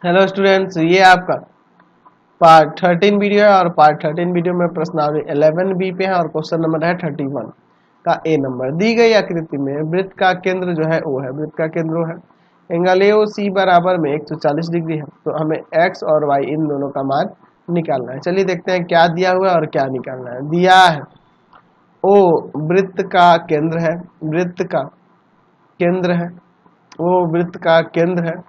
Hello students, ये आपका part 13 video है और पार्ट 13 वीडियो में प्रश्नावली 11 बी पे है और क्वेश्चन नंबर है 31 का ए नंबर। दी गई आकृति में वृत्त का केंद्र जो है वो है, वृत्त का केंद्र वो है एंगल ए ओ सी बराबर में 140 डिग्री है। तो हमें एक्स और वाई इन दोनों का मान निकालना है। चलिए देखते हैं क्या दिया हुआ है और क्या निकालना है। दिया है ओ वृत्त का केंद्र है, वृत्त का केंद्र है, वो वृत्त का केंद्र है।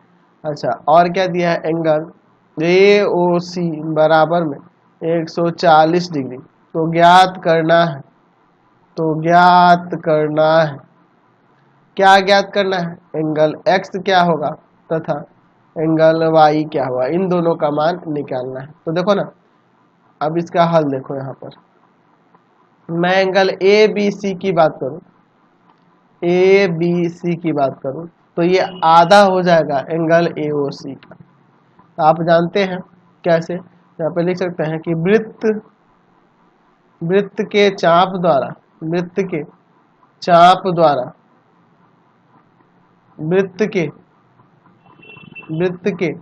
अच्छा, और क्या दिया है? एंगल ए ओ सी बराबर में 140 डिग्री। तो ज्ञात करना है, तो ज्ञात करना है, क्या ज्ञात करना है? एंगल एक्स क्या होगा तथा एंगल वाई क्या होगा, इन दोनों का मान निकालना है। तो देखो ना, अब इसका हल देखो। यहाँ पर मैं एंगल ए बी सी की बात करूं, ए बी सी की बात करूं तो ये आधा हो जाएगा एंगल ए ओ सी का। तो आप जानते हैं कैसे, यहाँ पे लिख सकते हैं कि वृत्त वृत्त के चाप द्वारा, वृत्त के चाप द्वारा, वृत्त के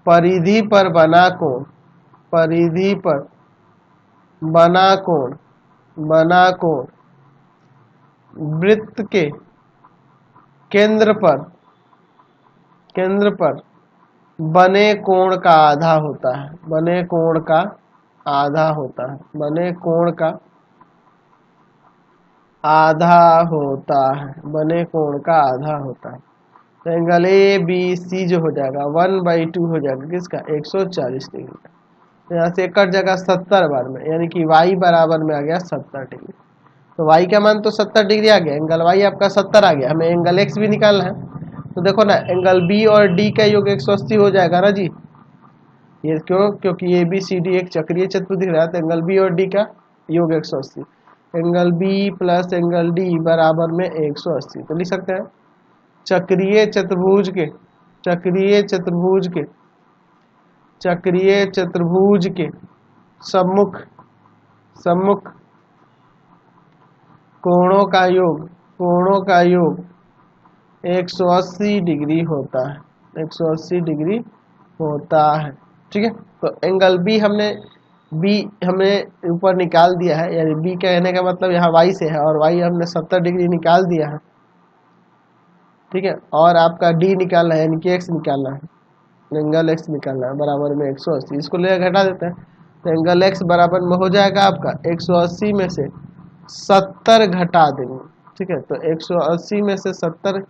परिधि पर बना कोण, परिधि पर बना कोण, बना कोण वृत्त के केंद्र पर बने कोण का आधा होता है, बने कोण का आधा होता है, बने कोण का आधा होता है, बने कोण का आधा होता है। तो एंगल ए बी सी जो हो जाएगा 1/2 हो जाएगा किसका? 140 डिग्री का। तो यहाँ से कट जाएगा 70 बार में, यानी कि y बराबर में आ गया 70 डिग्री। तो y का मान तो 70 डिग्री आ गया, एंगल y आपका 70 आ गया। हमें एंगल x भी निकालना है। तो देखो ना, एंगल b और d का योग 180 हो जाएगा ना जी। ये क्यों? क्योंकि ए बी सी डी एक चक्रीय चतुर्भुज दिख रहा है, तो एंगल बी और डी का योग 180। Angle B plus angle D बराबर में 180। तो लिख सकते हैं चक्रीय चतुर्भुज के, चक्रीय चतुर्भुज के, चक्रीय चतुर्भुज के सम्मुख, सम्मुख कोणों का योग, कोणों का योग 180 डिग्री होता है, 180 डिग्री होता है। ठीक है, तो एंगल बी हमने ऊपर निकाल दिया है, यानी बी कहने का मतलब यहाँ वाई से है, और वाई हमने 70 डिग्री निकाल दिया है। ठीक है, और आपका डी निकालना है, यानी कि एक्स निकालना है, एंगल एक्स निकालना है बराबर में 180। इसको ले घटा देते हैं, तो एंगल एक्स बराबर में हो जाएगा आपका 180 में से 70 घटा देंगे। ठीक है, तो 180 में से 70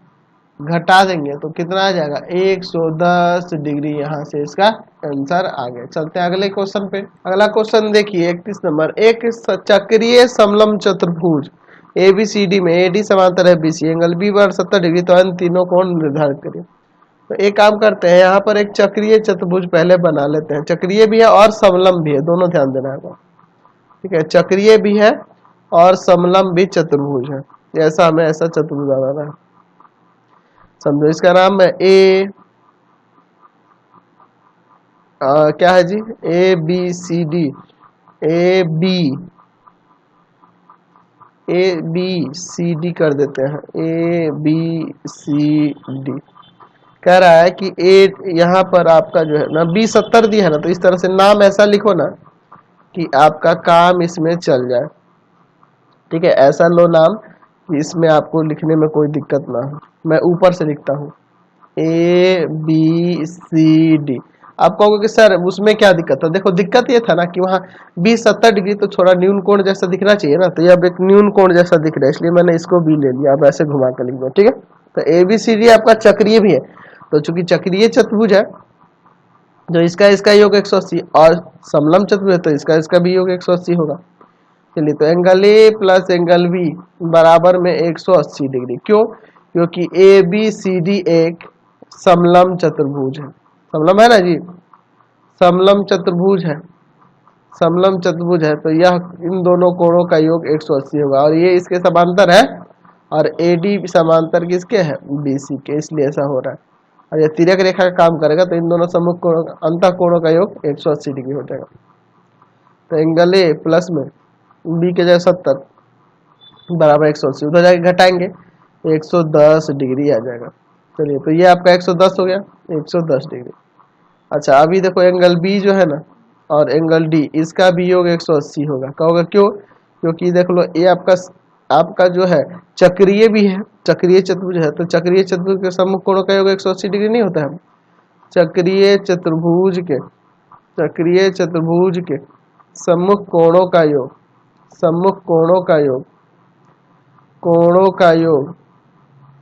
घटा देंगे तो कितना आ जाएगा? 110 डिग्री। यहाँ से इसका आंसर आ गया। चलते हैं अगले क्वेश्चन पे। अगला क्वेश्चन देखिए 31 नंबर। एक चक्रीय समलंब चतुर्भुज ABCD में AD समांतर है BC, एंगल B बराबर 70 डिग्री, तो इन तीनों कोण निर्धारित करिए। तो एक काम करते हैं, यहाँ पर एक चक्रीय चतुर्भुज पहले बना लेते हैं। चक्रीय भी है और समलंब भी है, दोनों ध्यान देना है। ठीक है, चक्रीय भी है और समलंब भी चतुर्भुज है। ऐसा हमें ऐसा चतुर्भुज बनाना है, समझो। इसका नाम है क्या है जी? ABCD, ABCD कर देते हैं, ABCD। कह रहा है कि ए यहाँ पर आपका जो है ना B 70 दिया है ना, तो इस तरह से नाम ऐसा लिखो ना कि आपका काम इसमें चल जाए। ठीक है, ऐसा लो नाम कि इसमें आपको लिखने में कोई दिक्कत ना हो। मैं ऊपर से लिखता हूँ ABCD। आप कहोगे कि सर उसमें क्या दिक्कत है? देखो, दिक्कत ये था ना कि वहाँ B 70 डिग्री तो थोड़ा न्यून कोण जैसा दिखना चाहिए ना, तो ये अब एक न्यून कोण जैसा दिख रहा है, इसलिए मैंने इसको B ले लिया। अब ऐसे घुमा कर लिख दो। ठीक है, तो ABCD आपका चक्रीय भी है, तो चूंकि चक्रीय चतुर्भुज है तो इसका योग 180, और समलंब चतुर्भुज है तो इसका भी योग 180 होगा। चलिए, तो angle A plus angle B बराबर में 180 डिग्री। क्यों? क्योंकि ABCD एक समलंब चतुर्भुज है। समलंब है ना जी, समलंब चतुर्भुज है, समलंब चतुर्भुज है, तो यह इन दोनों कोणों का योग 180 होगा, और ये इसके समांतर है, और AD समांतर किसके है? BC के, इसलिए ऐसा हो रहा है। और ये तिर्यक रेखा का काम करेगा, तो इन दोनों सम्मुख कोणों का अंतः कोणों का योग 180 डिग्री हो जाएगा। तो एंगल ए प्लस में B के जगह 70 बराबर 180, उधर जाके घटाएंगे 110 डिग्री आ जाएगा। चलिए, तो ये आपका 110 हो गया, 110 डिग्री। अच्छा अभी देखो एंगल बी जो है ना और एंगल डी, इसका भी योग 180 होगा। कहोगे क्यों? क्योंकि देख लो ये आपका जो है चक्रीय भी है, चक्रीय चतुर्भुज है, तो चक्रीय चतुर्भुज के सम्मुख कोणों का योग 180 डिग्री नहीं होता है? चक्रीय चतुर्भुज के सम्मुख कोणों का योग, सम्मुख कोणों का योग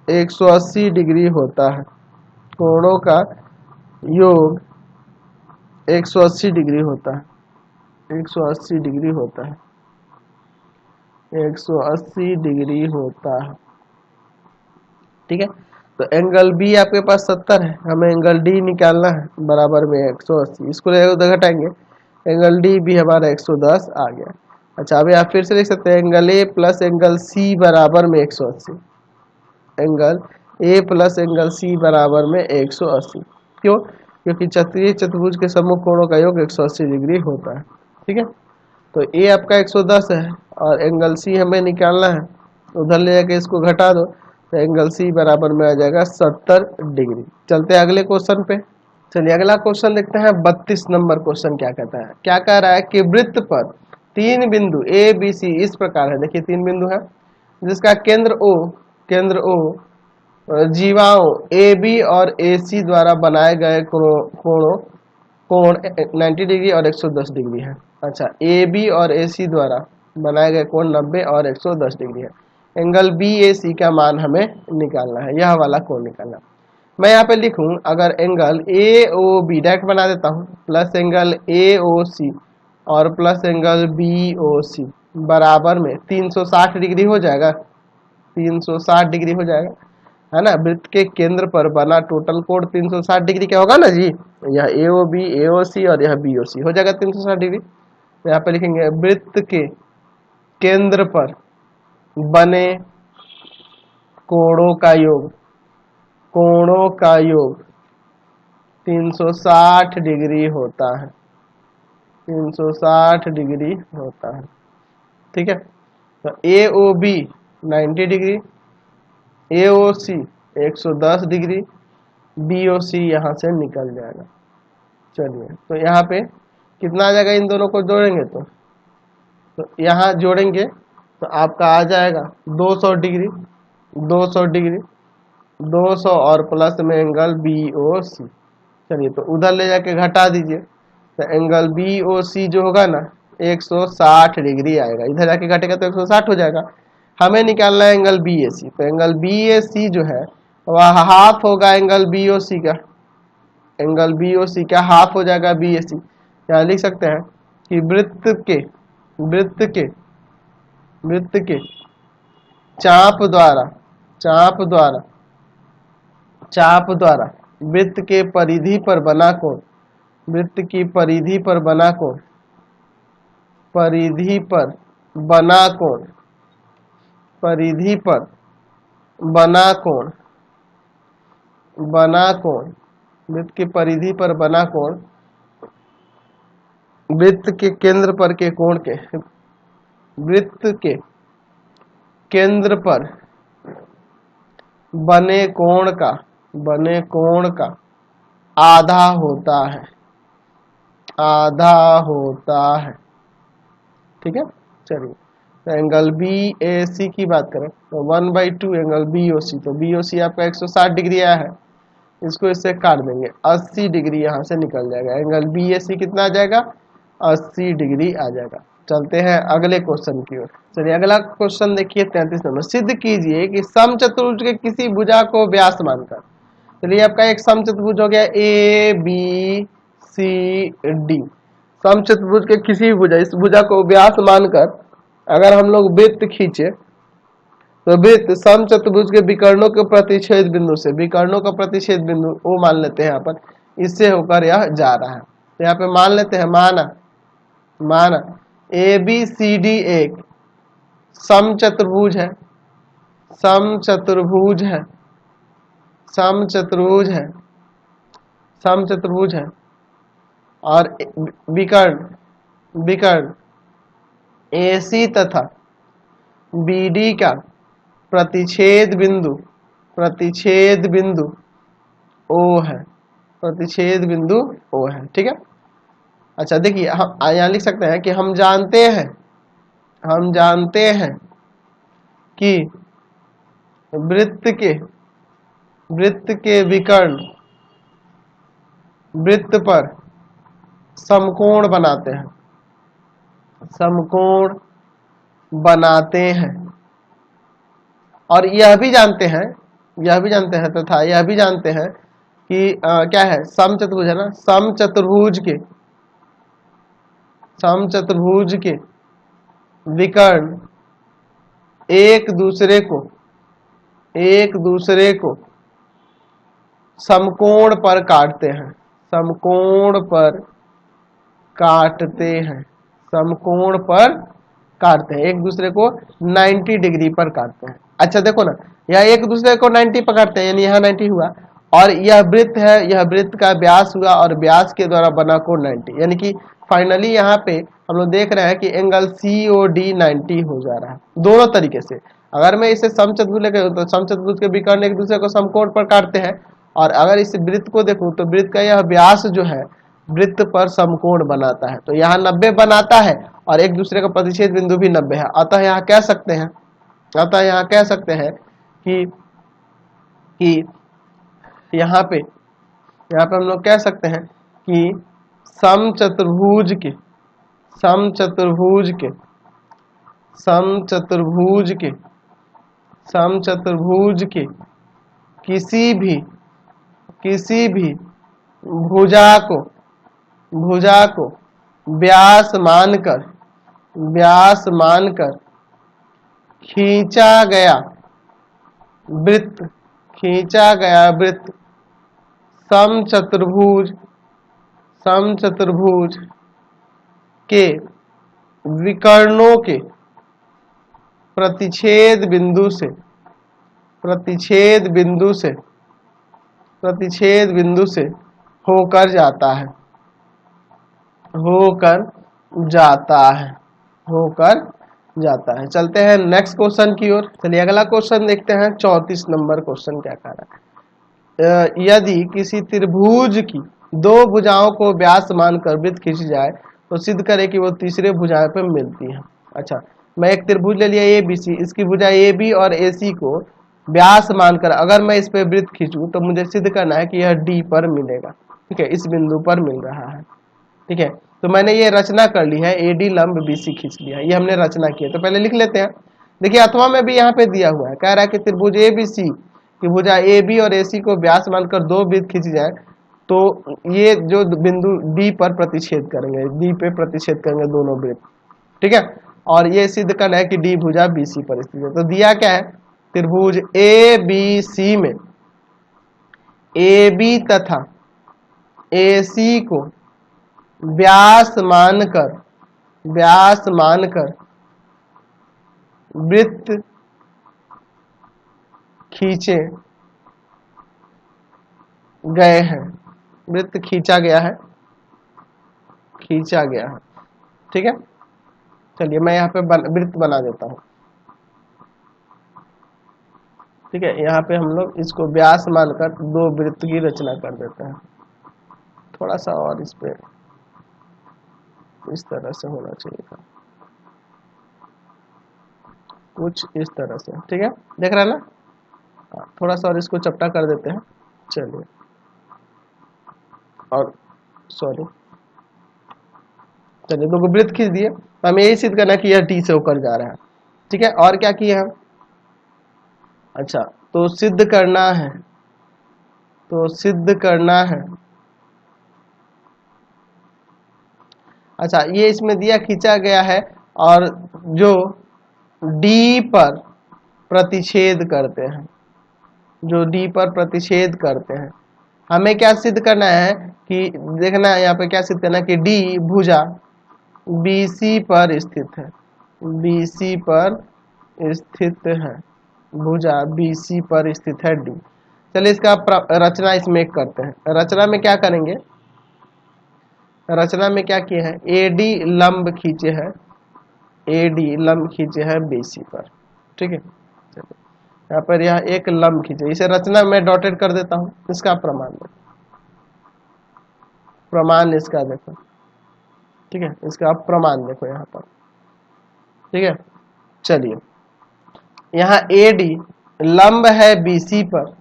180 डिग्री होता है। कोणों का योग 180 डिग्री होता है, 180 डिग्री होता है, 180 डिग्री होता है। ठीक है, तो एंगल बी आपके पास 70 है, हमें एंगल डी निकालना है बराबर में 180, इसको उधर घटाएंगे, एंगल डी भी हमारा 110 आ गया। अच्छा अभी आप फिर से लिख सकते हैं angle A plus angle C बराबर में 180, angle A plus angle C बराबर में 180। क्यों? क्योंकि चक्रीय चतुर्भुज के सम्मुख कोणों का योग 180 डिग्री होता है। ठीक है, तो ए आपका 110 है और एंगल सी हमें निकालना है, उधर ले जाके इसको घटा दो तो एंगल सी बराबर में आ जाएगा 70 डिग्री। चलते हैं अगले क्वेश्चन पे। चलिए अगला क्वेश्चन देखते हैं। 32 नंबर क्वेश्चन क्या कहता है? क्या कह रहा है कि वृत्त पर 3 बिंदु ए बी सी इस प्रकार है। देखिए 3 बिंदु है जिसका केंद्र ओ जीवाओं ए बी और ए सी द्वारा बनाए गए कोण 90 डिग्री और 110 डिग्री है। अच्छा ए बी और ए सी द्वारा बनाए गए कोण 90 और 110 डिग्री है। एंगल बी ए सी का मान हमें निकालना है, यह वाला कोण निकालना। मैं यहाँ पे लिखूं अगर angle A O B direct बना देता हूँ, plus angle A O C और plus angle B O C बराबर में 360 डिग्री हो जाएगा, 360 डिग्री हो जाएगा, है ना। वृत्त के केंद्र पर बना टोटल कोण 360 डिग्री का होगा ना जी। यह ए ओ बी ए ओ सी और यह बी ओ सी हो जाएगा 360 डिग्री। तो यहाँ पे लिखेंगे वृत्त के केंद्र पर बने कोणों का योग 360 डिग्री होता है, 360 डिग्री होता है। ठीक है, तो ए ओ बी 90 डिग्री, ए ओ सी 110 डिग्री, बी ओ सी यहाँ से निकल जाएगा। चलिए तो यहाँ पे कितना आ जाएगा, इन दोनों को जोड़ेंगे तो यहाँ जोड़ेंगे तो आपका आ जाएगा 200 डिग्री, 200 डिग्री, 200 और प्लस में एंगल बी ओ सी। चलिए तो उधर ले जाके घटा दीजिए तो एंगल बी ओ सी जो होगा ना 160 डिग्री आएगा, इधर जाके घटेगा तो 160 हो जाएगा। हमें निकालना है एंगल बी ए सी, तो एंगल बी ए सी जो है वह हाफ होगा एंगल बी ओ सी का, एंगल बी ओ सी का हाफ हो जाएगा बी ए सी। यहाँ लिख सकते हैं कि वृत्त के चाप द्वारा वृत्त के परिधि पर बना कोण, वृत्त की परिधि पर बना कोण, परिधि पर बना कोण, परिधि पर बना कोण, बना कोण, वृत्त की परिधि पर बना कोण वृत्त के केंद्र पर के कोण के, वृत्त के केंद्र पर बने कोण का आधा होता है, आधा होता है। ठीक है, चलिए तो एंगल बी ए सी की बात करें तो 1/2 एंगल बी ओ सी, तो बी ओ सी आपका 160 डिग्री आया है, इसको इससे काट देंगे 80 डिग्री यहाँ से निकल जाएगा। एंगल बी ए सी कितना आ जाएगा, 80 डिग्री आ जाएगा। चलते हैं अगले क्वेश्चन की ओर। चलिए अगला क्वेश्चन देखिए 33 नंबर। सिद्ध कीजिए कि समचतुर्भुज के किसी भुजा को व्यास मानकर, चलिए आपका एक समचतुर्भुज हो गया ए बी सी डी, समचतुर्भुज के किसी भी भुजा, इस भुजा को व्यास मानकर अगर हम लोग वृत्त खींचे तो वृत्त समचतुर्भुज के विकर्णों के प्रतिच्छेद बिंदु से, विकर्णों का प्रतिच्छेद बिंदु वो मान लेते हैं यहाँ पर, इससे होकर यह जा रहा है। तो यहाँ पे मान लेते हैं, माना ए बी सी डी एक समचतुर्भुज है, समचतुर्भुज है, समचतुर्भुज है, समचतुर्भुज है और विकर्ण AC तथा BD का प्रतिच्छेद बिंदु O है, प्रतिच्छेद बिंदु O है। ठीक है। अच्छा देखिए, हम यहाँ लिख सकते हैं कि हम जानते हैं कि वृत्त के विकर्ण वृत्त पर समकोण बनाते हैं और यह भी जानते हैं तथा यह भी जानते हैं कि क्या है, समचतुर्भुज है ना, समचतुर्भुज के विकर्ण एक दूसरे को समकोण पर काटते हैं, एक दूसरे को 90 डिग्री पर काटते हैं। अच्छा देखो ना, यह एक दूसरे को 90 पर काटते हैं, यानी यहाँ 90 हुआ, और यह वृत्त है, यह वृत्त का व्यास हुआ और व्यास के द्वारा बना कोण 90, यानी कि फाइनली यहाँ पे हम लोग देख रहे हैं कि एंगल COD 90 हो जा रहा है दोनों तरीके से। अगर मैं इसे समचतुर्भुज लेकर तो समचतुर्भुज के विकर्ण एक दूसरे को समकोण पर काटते हैं, और अगर इस वृत्त को देखूं तो वृत्त का यह व्यास जो है वृत्त पर समकोण बनाता है, तो यहाँ 90 बनाता है और एक दूसरे का प्रतिच्छेद बिंदु भी 90 है। अतः यहाँ कह सकते हैं कि यहाँ पे हम लोग कह सकते हैं कि समचतुर्भुज के किसी भी भुजा को व्यास मानकर खींचा गया वृत्त समचतुर्भुज के विकर्णों के प्रतिच्छेद बिंदु से होकर जाता है। चलते हैं नेक्स्ट क्वेश्चन की ओर। चलिए अगला क्वेश्चन देखते हैं। 34 नंबर क्वेश्चन क्या कह रहा है। यदि किसी त्रिभुज की दो भुजाओं को व्यास मानकर वृत्त खींची जाए तो सिद्ध करें कि वो तीसरे भुजा पे मिलती है। अच्छा, मैं एक त्रिभुज ले लिया ABC, इसकी भुजा AB और AC को व्यास मानकर अगर मैं इस पे वृत्त खींचूं तो मुझे सिद्ध करना है कि यह D पर मिलेगा। ठीक है, इस बिंदु पर मिल रहा है। ठीक है, तो मैंने ये रचना कर ली है, AD लंब BC खींच लिया, ये हमने रचना की है। तो पहले लिख लेते हैं। देखिए अथवा में भी यहाँ पे दिया हुआ है, कह रहा है कि त्रिभुज ABC की भुजा AB और AC को व्यास मानकर दो वृत्त खींची जाए तो ये जो बिंदु D पर प्रतिच्छेद करेंगे, D पे प्रतिच्छेद करेंगे दोनों वृत्त। ठीक है, और ये सिद्ध करना है कि D भुजा BC पर स्थित है। तो दिया क्या है, त्रिभुज ABC में AB तथा AC को व्यास मानकर वृत्त खींचे गए हैं, वृत्त खींचा गया है। ठीक है, चलिए मैं यहाँ पे वृत्त बना देता हूँ। ठीक है, यहाँ पे हम लोग इसको व्यास मानकर दो वृत्त की रचना कर देते हैं। थोड़ा सा और इस पे इस तरह से होना चाहिए था, कुछ इस तरह से। ठीक है, देख रहे हैं ना, थोड़ा सा और इसको चपटा कर देते हैं। चलिए, और सॉरी, चलिए दो वृत्त खींच दिए। तो हमें यही सिद्ध करना है कि यह D से होकर जा रहा है। ठीक है, और क्या किया है, अच्छा तो सिद्ध करना है। अच्छा, ये इसमें दिया खींचा गया है और जो D पर प्रतिच्छेद करते हैं, हमें क्या सिद्ध करना है कि देखना है यहाँ पे क्या सिद्ध करना है कि D भुजा BC पर स्थित है, भुजा BC पर स्थित है D। चलिए इसका रचना इसमें करते हैं। रचना में क्या करेंगे, रचना में क्या किए हैं, AD लंब खींचे है BC पर। ठीक है, चलिए यहाँ पर यह एक लंब खींचे, इसे रचना में डॉटेड कर देता हूँ, इसका प्रमाण में। प्रमाण इसका देखो, ठीक है, इसका प्रमाण देखो यहाँ पर, ठीक है। चलिए यहाँ AD लंब है BC पर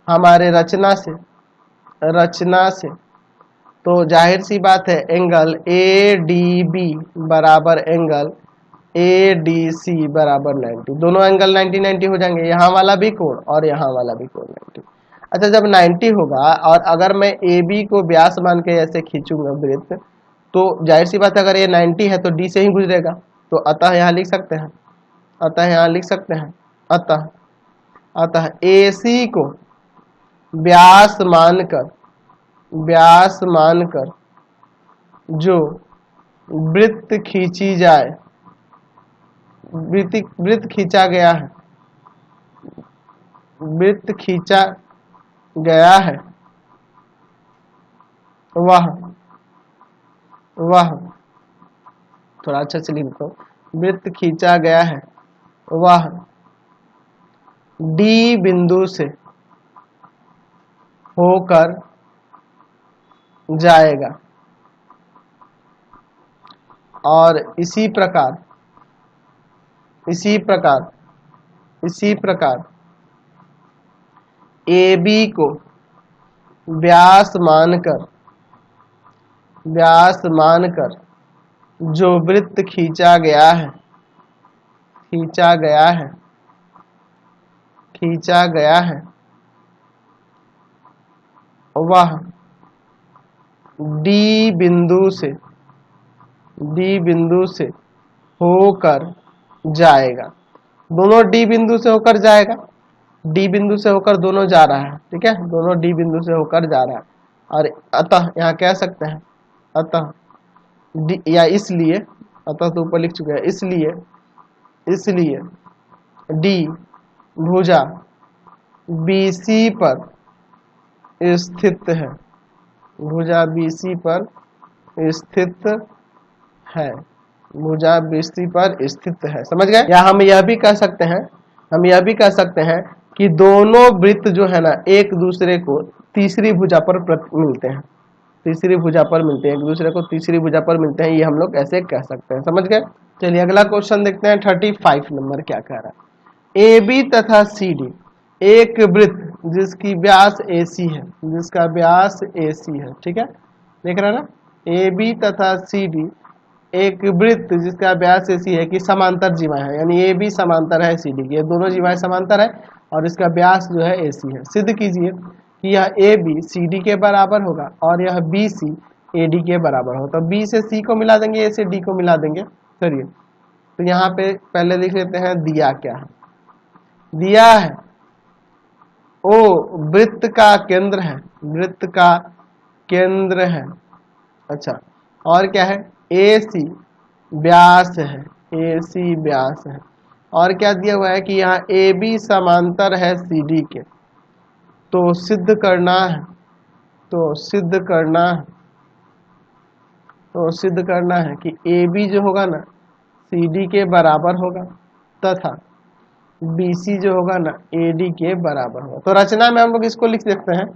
हमारे रचना से, तो जाहिर सी बात है एंगल ADB बराबर एंगल ADC बराबर 90, दोनों एंगल 90-90 हो जाएंगे, यहाँ वाला भी कोण और यहाँ वाला भी कोण 90। अच्छा, जब 90 होगा और अगर मैं AB को व्यास मान के ऐसे खींचूंगा वृत्त, तो जाहिर सी बात है अगर ये 90 है तो D से ही गुजरेगा, तो अतः यहाँ लिख सकते हैं, अतः AC को व्यास मानकर जो वृत्त खींची जाए, वृत्त खींचा गया है वह थोड़ा अच्छा से लिख दो, वृत्त खींचा गया है वह D बिंदु से होकर जाएगा, और इसी प्रकार AB को व्यास मानकर जो वृत्त खींचा गया है वह D बिंदु से होकर जाएगा, दोनों D बिंदु से होकर जाएगा, D बिंदु से होकर दोनों जा रहा है, ठीक है, दोनों D बिंदु से होकर जा रहा है, और अतः यहाँ कह सकते हैं अतः D, या इसलिए, अतः तो ऊपर लिख चुके हैं, इसलिए D भुजा BC पर स्थित है, भुजा BC पर स्थित है, समझ गए। या हम यह भी कह सकते हैं कि दोनों वृत्त जो है ना एक दूसरे को तीसरी भुजा पर मिलते हैं, एक दूसरे को तीसरी भुजा पर मिलते हैं, ये हम लोग ऐसे कह सकते हैं, समझ गए। चलिए अगला क्वेश्चन देखते हैं, 35 नंबर क्या कह रहा है। AB तथा CD एक वृत्त जिसका व्यास AC है, ठीक है, देख रहे हैं ना, AB तथा CD एक वृत्त जिसका व्यास AC है कि समांतर जीवाएं है, यानी AB समांतर है CD की, ये दोनों जीवाएं समांतर है और इसका व्यास जो है AC है। सिद्ध कीजिए कि यह AB CD के बराबर होगा और यह BC AD के बराबर होगा, तो B से C को मिला देंगे, A से D को मिला देंगे। चलिए तो यहाँ पे पहले लिख लेते हैं दिया क्या है, दिया है ओ वृत्त का केंद्र है, अच्छा, और क्या है, AC व्यास है, और क्या दिया हुआ है कि यहाँ AB समांतर है CD के, तो सिद्ध करना है कि AB जो होगा ना CD के बराबर होगा तथा BC जो होगा ना AD के बराबर होगा। तो रचना में हम लोग इसको लिख सकते हैं,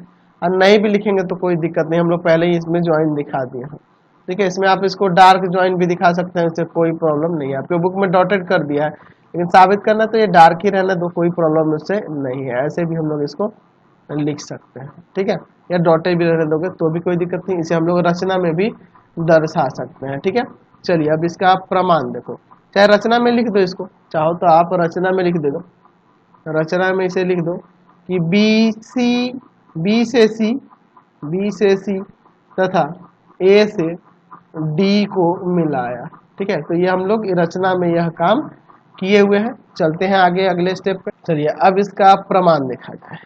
और नहीं भी लिखेंगे तो कोई दिक्कत नहीं, हम लोग पहले ही इसमें ज्वाइन दिखा दिए हैं, ठीक है। इसमें आप इसको डार्क ज्वाइन भी दिखा सकते हैं, इससे कोई प्रॉब्लम नहीं है, आपके बुक में डॉटेड कर दिया है, लेकिन साबित करना तो ये डार्क ही रहना, तो कोई प्रॉब्लम उससे नहीं है, ऐसे भी हम लोग इसको लिख सकते हैं, ठीक है, या डॉटेड भी रहने दोगे तो भी कोई दिक्कत नहीं, इसे हम लोग रचना में भी दर्शा सकते हैं, ठीक है। चलिए अब इसका आप प्रमाण देखो, चाहे रचना में लिख दो इसको, चाहो तो आप रचना में लिख दो, रचना में इसे लिख दो कि B से C तथा A से D को मिलाया, ठीक है। तो ये हम लोग रचना में यह काम किए हुए हैं। चलते हैं आगे अगले स्टेप पे। चलिए अब इसका प्रमाण देखा जाए।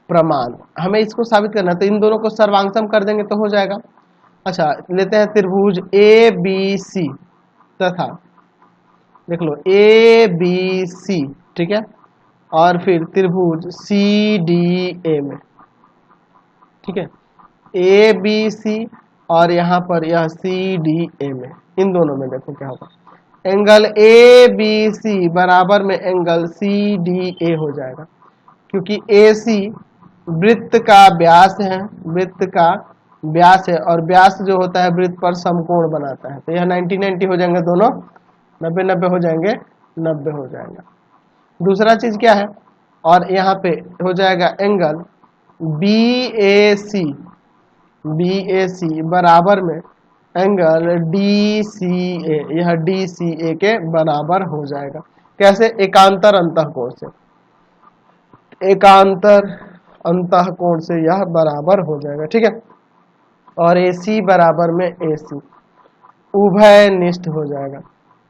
प्रमाण हमें इसको साबित करना है, तो इन दोनों को सर्वांगसम कर देंगे तो हो जाएगा। अच्छा लेते हैं त्रिभुज ABC तथा देख लो ABC, ठीक है, और फिर त्रिभुज CDA में, ठीक है, ABC और यहाँ पर यह CDA में, इन दोनों में देखो क्या होगा, एंगल ABC बराबर में एंगल CDA हो जाएगा, क्योंकि AC वृत्त का व्यास है, वृत्त का व्यास है, और व्यास जो होता है वृत्त पर समकोण बनाता है। तो यह 90-90 हो जाएंगे, दोनों 90-90 हो जाएंगे, 90 हो जाएगा। दूसरा चीज क्या है, और यहाँ पे हो जाएगा एंगल BAC बराबर में एंगल DCA, यह DCA के बराबर हो जाएगा। कैसे? एकांतर अंतःकोण से, एकांतर अंतःकोण से यह बराबर हो जाएगा, ठीक है। और AC बराबर में AC, उभयनिष्ठ हो जाएगा,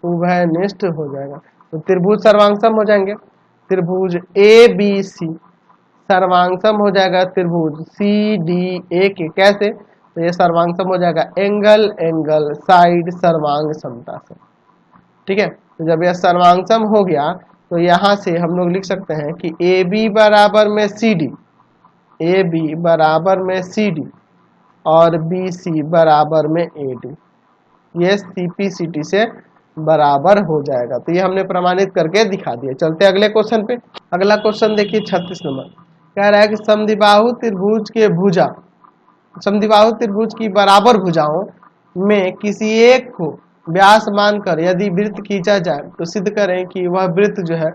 उभयनिष्ठ हो जाएगा। तो त्रिभुज सर्वांगसम हो जाएंगे, त्रिभुज ABC सर्वांगसम हो जाएगा त्रिभुज CDA के। कैसे? तो ये सर्वांगसम हो जाएगा एंगल एंगल साइड सर्वांग समता से, ठीक है। तो जब यह सर्वांगसम हो गया तो यहाँ से हम लोग लिख सकते हैं कि AB बराबर में CD, AB बराबर में CD और BC बराबर में AD, ये CPCT से बराबर हो जाएगा। तो ये हमने प्रमाणित करके दिखा दिया। चलते अगले क्वेश्चन पे। अगला क्वेश्चन देखिए 36 नंबर, कह रहा है कि समद्विबाहु त्रिभुज के भुजा, समद्विबाहु त्रिभुज की बराबर भुजाओं में किसी एक को व्यास मानकर यदि वृत्त खींचा जाए तो सिद्ध करें कि वह वृत्त जो है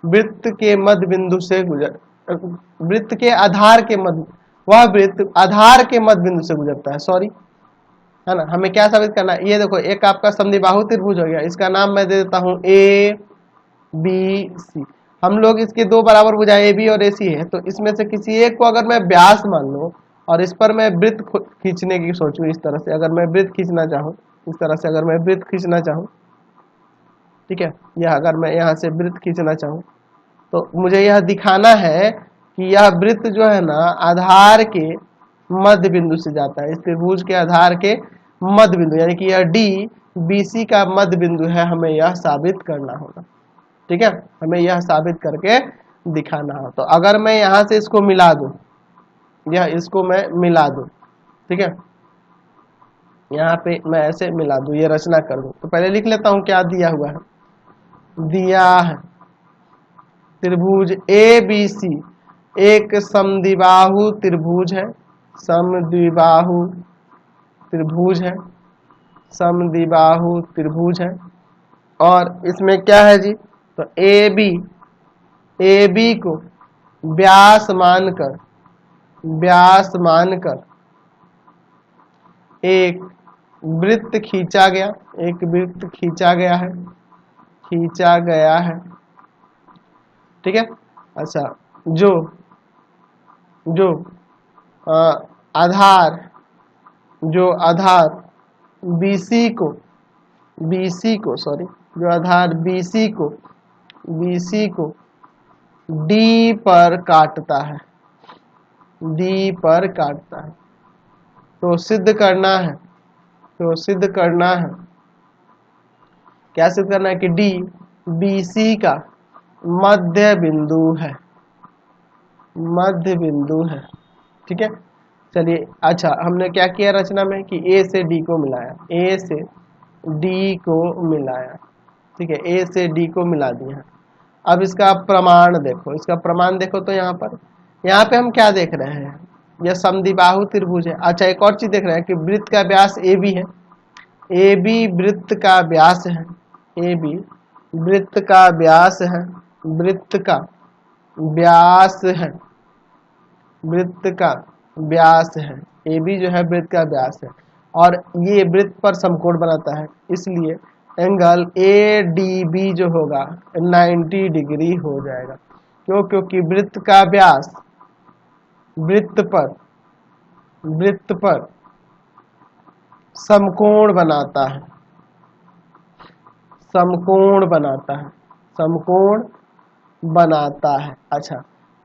वृत्त के मध्य बिंदु से वृत्त के आधार के मध्य, वह वृत्त आधार के मध्य बिंदु से गुजरता है, सॉरी, है ना। हमें क्या साबित करना है? ये देखो, एक आपका समद्विबाहु त्रिभुज हो गया, इसका नाम मैं दे देता हूं ABC। हम लोग इसके दो बराबर भुजा AB और AC है, तो इसमें से किसी एक को अगर मैं व्यास मान लूं और इस पर मैं वृत्त खींचने की सोचूं, इस तरह से अगर मैं वृत्त खींचना चाहूं, इस तरह से अगर मैं वृत्त खींचना चाहूं, ठीक है, या अगर मैं यहाँ से वृत्त खींचना चाहूं तो मुझे यह दिखाना है कि यह वृत्त जो है ना आधार के मध्य बिंदु से जाता है, इस त्रिभुज के आधार के मध्य बिंदु, यानी कि यह DBC का मध्य बिंदु है, हमें यह साबित करना होगा, ठीक है। हमें यह साबित करके दिखाना हो। तो अगर मैं यहाँ से इसको मिला दूं, यह इसको मैं मिला दूं, ठीक है, यहाँ पे मैं ऐसे मिला दूं, ये रचना कर दूं, तो पहले लिख लेता हूं क्या दिया हुआ है। दिया है त्रिभुज ABC एक समद्विबाहु त्रिभुज है, समद्विबाहु त्रिभुज है, समद्विबाहु त्रिभुज है, और इसमें क्या है जी, तो AB को व्यास मानकर एक वृत्त खींचा गया, एक वृत्त खींचा गया है, ठीक है। अच्छा, जो आधार BC को D पर काटता है, तो सिद्ध करना है, क्या सिद्ध करना है कि D BC का मध्य बिंदु है, ठीक है। चलिए, अच्छा, हमने क्या किया रचना में कि A से D को मिलाया, ठीक है, A से D को मिला दिया। अब इसका प्रमाण देखो, तो यहाँ पे हम क्या देख रहे हैं, यह समद्विबाहु त्रिभुज है। अच्छा, एक और चीज देख रहे हैं कि वृत्त का व्यास AB है, AB वृत्त का व्यास है, AB वृत्त का व्यास है, वृत्त का व्यास है, AB जो है वृत्त का व्यास है, और ये वृत्त पर समकोण बनाता है, इसलिए एंगल ADB जो होगा 90 डिग्री हो जाएगा। क्यों? क्योंकि वृत्त का व्यास वृत्त पर समकोण बनाता है,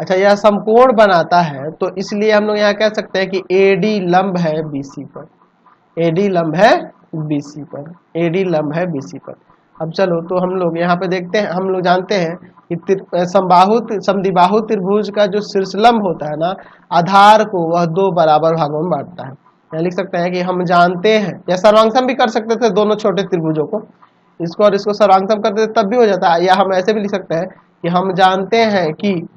अच्छा, यह समकोण बनाता है, तो इसलिए हम लोग यहाँ कह सकते हैं कि AD लंब है BC पर, AD लंब है BC पर। अब चलो, तो हम लोग यहाँ पे देखते हैं, हम लोग जानते हैं कि समद्विबाहु त्रिभुज का जो शीर्षलंब होता है ना, आधार को वह दो बराबर भागों में बांटता है। यहाँ लिख सकते हैं कि हम जानते हैं, या सर्वांगसम भी कर सकते थे दोनों छोटे त्रिभुजों को, इसको और इसको सर्वांगसम कर देते तब भी हो जाता है, या हम ऐसे भी लिख सकते हैं कि हम जानते हैं कि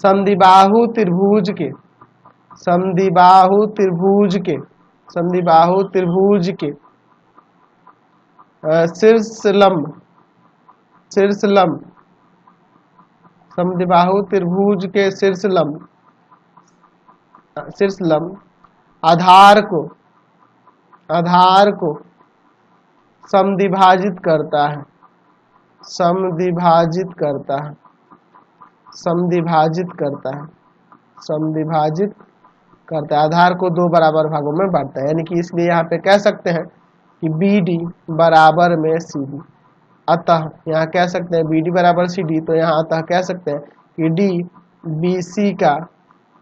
समद्विबाहु त्रिभुज के समद्विबाहु त्रिभुज के, समद्विबाहु त्रिभुज के शीर्षलंब, शीर्षलंब, समद्विबाहु त्रिभुज के शीर्षलंब, शीर्षलंब आधार को, आधार को समद्विभाजित करता है, समद्विभाजित करता है, समद्विभाजित करता है, समद्विभाजित करता है, आधार को दो बराबर भागों में बांटता है। यानी कि इसलिए यहाँ पे कह सकते हैं कि BD बराबर में CD। अतः यहाँ कह सकते हैं BD बराबर CD, तो यहाँ अतः कह सकते हैं कि D BC का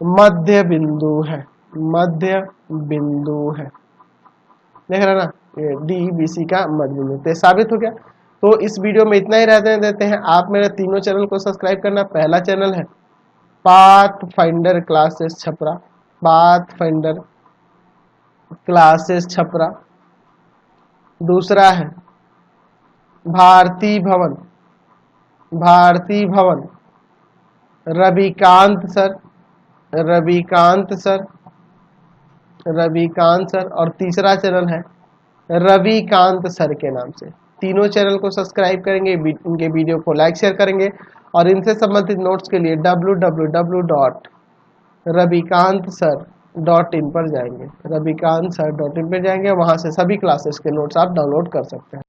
मध्य बिंदु है, मध्य बिंदु है। देख रहे ना, ये D BC का मध्य बिंदु, तो साबित हो गया। तो इस वीडियो में इतना ही रहते देते हैं। आप मेरे तीनों चैनल को सब्सक्राइब करना। पहला चैनल है path finder classes Chhapra, path finder classes Chhapra. दूसरा है भारती भवन, भारती भवन Ravikant sir, Ravikant sir, Ravikant sir. और तीसरा चैनल है रविकांत सर के नाम से। तीनों चैनल को सब्सक्राइब करेंगे, इनके वीडियो को लाइक शेयर करेंगे और इनसे संबंधित नोट्स के लिए www.ravikantsir.in पर जाएंगे, ravikantsir.in पर जाएंगे, वहां से सभी क्लासेस के नोट्स आप डाउनलोड कर सकते हैं।